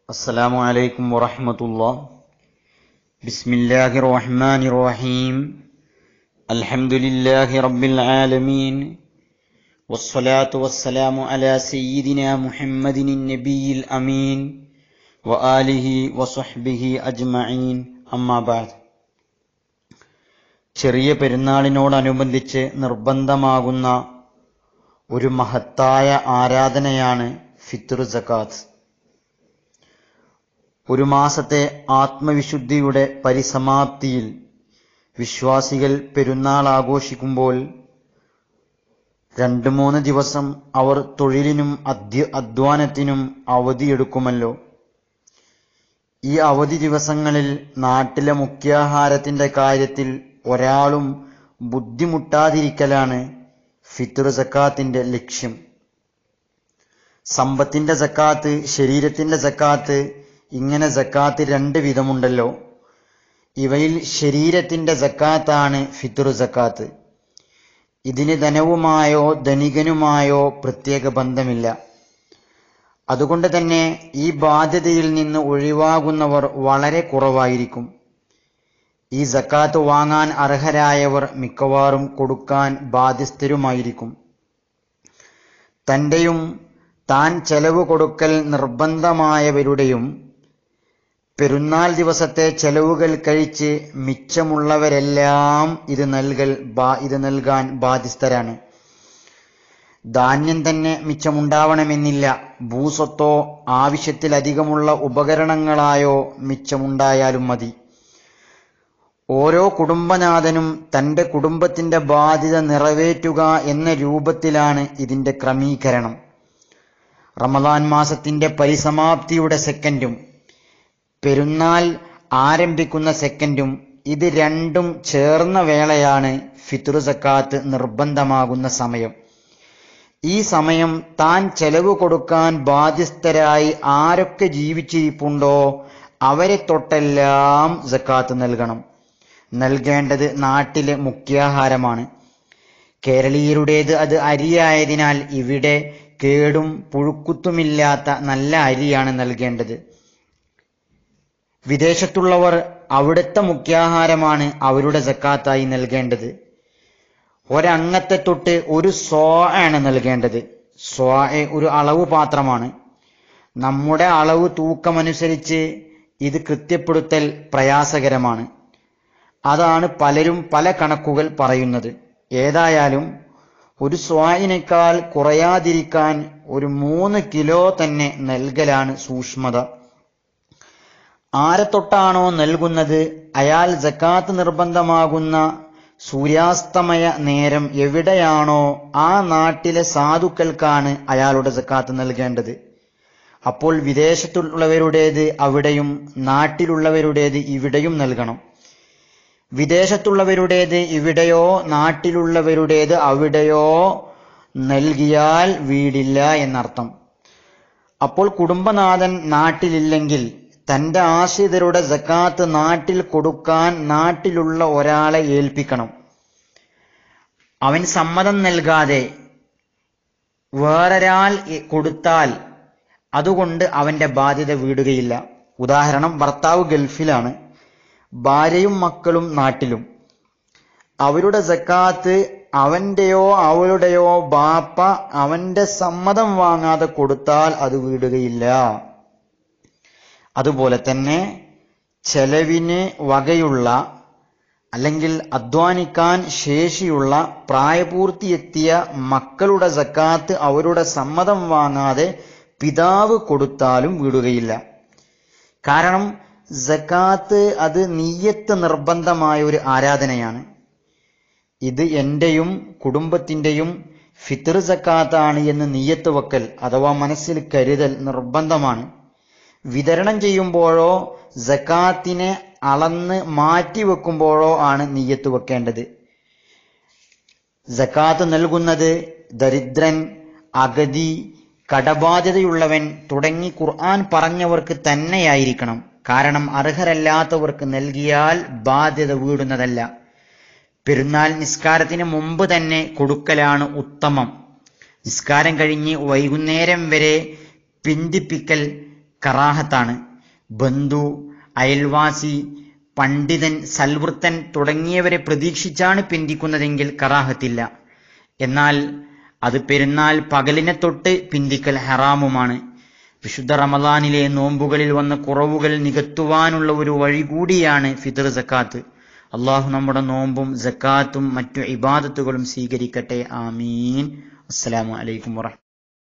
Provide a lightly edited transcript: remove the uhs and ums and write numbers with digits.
അസ്സലാമു അലൈക്കും വറഹ്മത്തുള്ളാഹി. ബിസ്മില്ലാഹിർ റഹ്മാനിർ റഹീം. അൽഹംദുലില്ലാഹി റബ്ബിൽ ആലമീൻ. വസ്സലാത്തു വസ്സലാമു അലാ സയ്യിദിനാ മുഹമ്മദിൻ നബിയിൽ അമീൻ വആലിഹി വസ്വഹ്ബിഹി അജ്മഈൻ. അമ്മാ ബഅദ്. ചെറിയ പെരുന്നാളിനോടനുബന്ധിച്ച് നിർബന്ധമാകുന്ന ഒരു മഹത്തായ ആരാധനയാണ് ഫിത്ർ സകാത്ത്. ഒരു മാസത്തെ ആത്മവിശുദ്ധിയുടെ പരിസമാപ്തിയിൽ വിശ്വാസികൾ പെരുന്നാൾ ആഘോഷിക്കുമ്പോൾ 2-3 ദിവസം അവർ തൊഴിലിനും അധ്വാനത്തിനും അവധിയെടുക്കുമല്ലോ. ഈ അവധി ദിവസങ്ങളിൽ നാട്ടിലെ മുഖ്യാഹാരത്തിന്റെ കാര്യത്തിൽ ഒരാളും ബുദ്ധിമുട്ടാതിരിക്കലാണ് ഫിത്ർ സക്കാത്തിന്റെ ലക്ഷ്യം. സമ്പത്തിന്റെ സക്കാത്ത്, ശരീരത്തിന്റെ സക്കാത്ത്, ഇങ്ങനെ സക്കാത്ത് 2 വിധമുണ്ടല്ലോ. ഇവയിൽ ശരീരത്തിന്റെ സക്കാത്താണ് ഫിത്ർ സക്കാത്ത്. ഇതിന് ധനവുമായോ ധനികനുമായോ പ്രത്യേക ബന്ധമില്ല. അതുകൊണ്ട് തന്നെ ഈ ബാധ്യതയിൽ നിന്ന് ഒഴിവാകുന്നവർ വളരെ കുറവായിരിക്കും. ഈ സക്കാത്ത് വാങ്ങാൻ അർഹരായവർ മിക്കവാറും കൊടുക്കാൻ ബാധ്യസ്ഥരുമായിരിക്കും. തന്റെയും താൻ ചെലവ് കൊടുക്കൽ നിർബന്ധമായവരുടെയും പെരുന്നാൾ ദിവസത്തെ ചെലവുകൾ കഴിച്ച് മിച്ചമുള്ളവരെല്ലാം ഇത് നൽകാൻ ബാധ്യസ്ഥരാണ്. ധാന്യം തന്നെ മിച്ചമുണ്ടാവണമെന്നില്ല. ഭൂസ്വത്തോ ആവശ്യത്തിലധികമുള്ള ഉപകരണങ്ങളായോ മിച്ചമുണ്ടായാലും മതി. ഓരോ കുടുംബനാഥനും തന്റെ കുടുംബത്തിന്റെ ബാധ്യത നിറവേറ്റുക എന്ന രൂപത്തിലാണ് ഇതിന്റെ ക്രമീകരണം. റമദാൻ മാസത്തിന്റെ പരിസമാപ്തിയുടെ സെക്കൻഡും പെരുന്നാൾ ആരംഭിക്കുന്ന സെക്കൻഡും, ഇത് രണ്ടും ചേർന്ന വേളയാണ് ഫിത്ർ സക്കാത്ത് നിർബന്ധമാകുന്ന സമയം. ഈ സമയം താൻ ചെലവ് കൊടുക്കാൻ ബാധ്യസ്ഥരായി ആരൊക്കെ ജീവിച്ചിരിപ്പുണ്ടോ അവരെ തൊട്ടെല്ലാം സക്കാത്ത് നൽകണം. നൽകേണ്ടത് നാട്ടിലെ മുഖ്യാഹാരമാണ്. കേരളീയരുടേത് അത് അരിയായതിനാൽ ഇവിടെ കേടും പുഴുക്കുത്തുമില്ലാത്ത നല്ല അരിയാണ് നൽകേണ്ടത്. വിദേശത്തുള്ളവർ അവിടുത്തെ മുഖ്യാഹാരമാണ് അവരുടെ സക്കാത്തായി നൽകേണ്ടത്. ഒരങ്ങത്തെ തൊട്ട് ഒരു സ്വാ ആണ് നൽകേണ്ടത്. സ്വാ ഒരു അളവ് പാത്രമാണ്. നമ്മുടെ അളവ് തൂക്കമനുസരിച്ച് ഇത് കൃത്യപ്പെടുത്തൽ പ്രയാസകരമാണ്. അതാണ് പലരും പല കണക്കുകൾ പറയുന്നത്. ഏതായാലും ഒരു സ്വായിനേക്കാൾ കുറയാതിരിക്കാൻ ഒരു 3 കിലോ തന്നെ നൽകലാണ് സൂക്ഷ്മത. ആരെ തൊട്ടാണോ നൽകുന്നത് അയാൾ സക്കാത്ത് നിർബന്ധമാകുന്ന സൂര്യാസ്തമയ നേരം എവിടെയാണോ ആ നാട്ടിലെ സാധുക്കൾക്കാണ് അയാളുടെ സക്കാത്ത് നൽകേണ്ടത്. അപ്പോൾ വിദേശത്തുള്ളവരുടേത് അവിടെയും നാട്ടിലുള്ളവരുടേത് ഇവിടെയും നൽകണം. വിദേശത്തുള്ളവരുടേത് ഇവിടെയോ നാട്ടിലുള്ളവരുടേത് അവിടെയോ നൽകിയാൽ വീടില്ല എന്നർത്ഥം. അപ്പോൾ കുടുംബനാഥൻ നാട്ടിലില്ലെങ്കിൽ തന്റെ ആശ്രിതരുടെ സക്കാത്ത് നാട്ടിൽ കൊടുക്കാൻ നാട്ടിലുള്ള ഒരാളെ ഏൽപ്പിക്കണം. അവൻ സമ്മതം നൽകാതെ വേറൊരാൾ കൊടുത്താൽ അതുകൊണ്ട് അവന്റെ ബാധ്യത വീടുകയില്ല. ഉദാഹരണം, ഭർത്താവ് ഗൾഫിലാണ്, ഭാര്യയും മക്കളും നാട്ടിലും. അവരുടെ സക്കാത്ത് അവന്റെയോ അവളുടെയോ ബാപ്പ അവന്റെ സമ്മതം വാങ്ങാതെ കൊടുത്താൽ അത് വീടുകയില്ല. അതുപോലെ തന്നെ ചെലവിന് വകയുള്ള അല്ലെങ്കിൽ അധ്വാനിക്കാൻ ശേഷിയുള്ള പ്രായപൂർത്തിയെത്തിയ മക്കളുടെ സക്കാത്ത് അവരുടെ സമ്മതം വാങ്ങാതെ പിതാവ് കൊടുത്താലും വീടുകയില്ല. കാരണം സക്കാത്ത് അത് നിയ്യത്ത് നിർബന്ധമായ ഒരു ആരാധനയാണ്. ഇത് എന്റെയും കുടുംബത്തിന്റെയും ഫിത്ർ സക്കാത്താണ് എന്ന് നിയ്യത്ത് വെക്കൽ അഥവാ മനസ്സിൽ കരുതൽ നിർബന്ധമാണ്. വിതരണം ചെയ്യുമ്പോഴോ സക്കാത്തിനെ അളന്ന് മാറ്റിവെക്കുമ്പോഴോ ആണ് നിയ്യത്ത് വെക്കേണ്ടത്. സക്കാത്ത് നൽകുന്നത് ദരിദ്രൻ, അഗതി, കടബാധ്യതയുള്ളവൻ തുടങ്ങി ഖുർആൻ പറഞ്ഞവർക്ക് തന്നെയായിരിക്കണം. കാരണം അർഹരല്ലാത്തവർക്ക് നൽകിയാൽ ബാധ്യത വീടുന്നതല്ല. പെരുന്നാൾ നിസ്കാരത്തിന് മുമ്പ് തന്നെ കൊടുക്കലാണ് ഉത്തമം. നിസ്കാരം കഴിഞ്ഞ് വൈകുന്നേരം വരെ പിന്തിപ്പിക്കൽ കറാഹത്താണ്. ബന്ധു, അയൽവാസി, പണ്ഡിതൻ, സൽവൃത്തൻ തുടങ്ങിയവരെ പ്രതീക്ഷിച്ചാണ് പിന്തിക്കുന്നതെങ്കിൽ കറാഹത്തില്ല. എന്നാൽ അത് പെരുന്നാൾ പകലിനെ തൊട്ട് പിന്തിക്കൽ ഹറാമുമാണ്. വിശുദ്ധ റമദാനിലെ നോമ്പുകളിൽ വന്ന കുറവുകൾ നികത്തുവാനുള്ള ഒരു വഴി കൂടിയാണ് ഫിത്ർ സക്കാത്ത്. അള്ളാഹു നമ്മുടെ നോമ്പും സക്കാത്തും മറ്റു ഇബാദത്തുകളും സ്വീകരിക്കട്ടെ. ആമീൻ. അസ്സലാമു അലൈക്കും വറഹ്മത്തുള്ളാഹി.